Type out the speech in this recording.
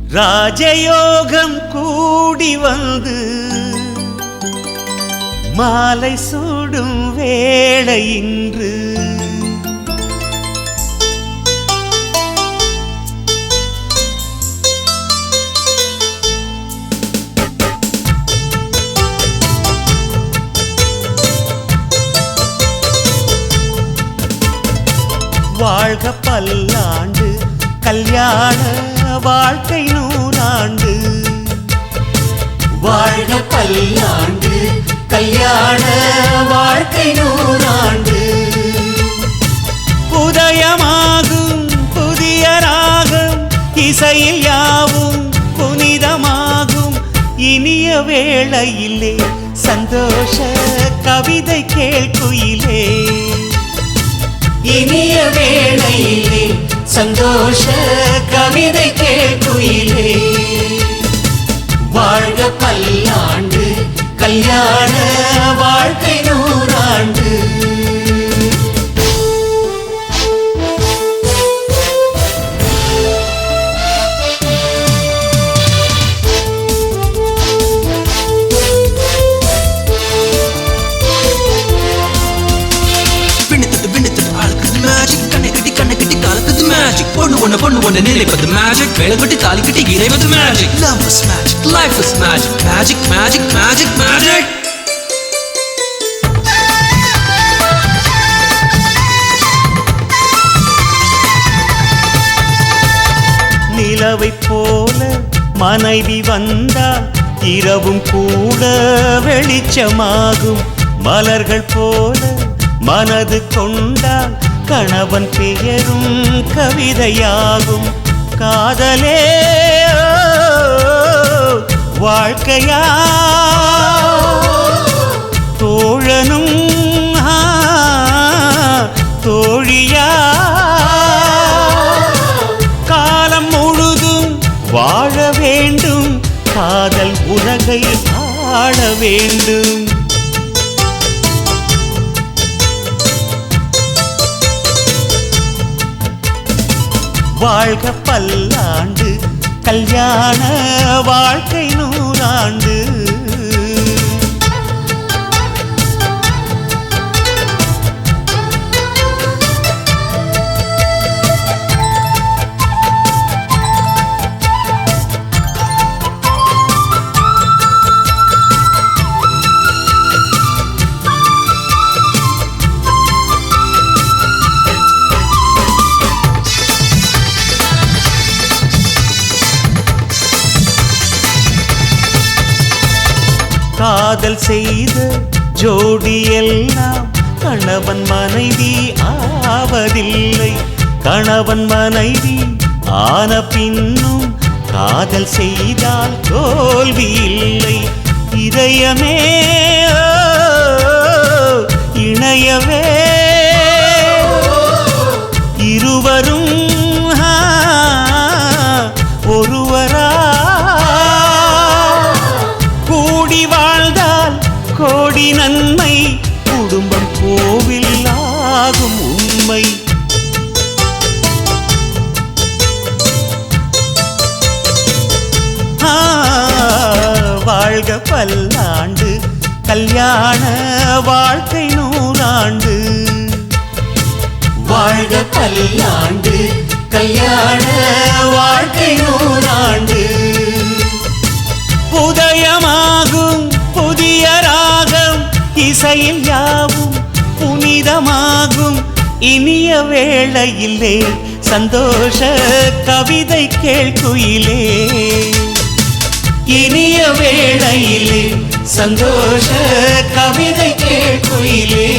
ராஜயோகம் கூடி வந்து மாலை சூடும் வேளை இன்று வாழ்க பல்லாண்டு கல்யாண வாழ்க்கை நூறாண்டு வாழ்க பல்லாண்டு கல்யாண வாழ்க்கை நூறாண்டு உதயமாகும் புதிய ராகம் இசையில் யாவும் புனிதமாகும் இனிய வேளையிலே சந்தோஷ கவிதை கேள்குயிலே இனிய வேளையிலே சந்தோஷ கவிதை கேள்குயிலே வாழ்க பல்லாண்டு கல்யாண வாழ்க்கை நூறாண்டு பொண்ணு ஒண்ணு நிலைப்பது மேஜிக் வேலைப்பட்டு தாலி கட்டி இறைவது magic love is magic life is magic magic magic magic magic நிலவை போல மனைவி வந்தால் இரவும் கூட வெளிச்சமாகும் மலர்கள் போல மனது கொண்டால் கணவன் பெயரும் கவிதையாகும் காதலே வாழ்க்கையா தோழனும் தோழியா காலம் முழுதும் வாழ வேண்டும் காதல் உலகை ஆள வேண்டும் வாழ்க பல்லாண்டு கல்யாண வாழ்க்கை நூறாண்டு காதல் செய்த ஜோடி எல்லாம் கணவன் மனைவி ஆவதில்லை கணவன் மனைவி ஆன பின்னும் காதல் செய்தால் தோல்வி இல்லை இதயமே இணையவே இருவரும் ஒருவரா கோடி நன்மை குடும்பம் கோவில் ஆகும் உண்மை வாழ்க பல்லாண்டு கல்யாண வாழ்க்கை நூறாண்டு வாழ்க பல்லாண்டு கல்யாண வாழ்க்கை நூறாண்டு உதயமாகும் புதிய ராகம் இசையில் யாவும் புனிதமாகும் இனிய வேளையிலே சந்தோஷ கவிதை கேள்குயிலே இனிய வேளையிலே சந்தோஷ கவிதை கேள்குயிலே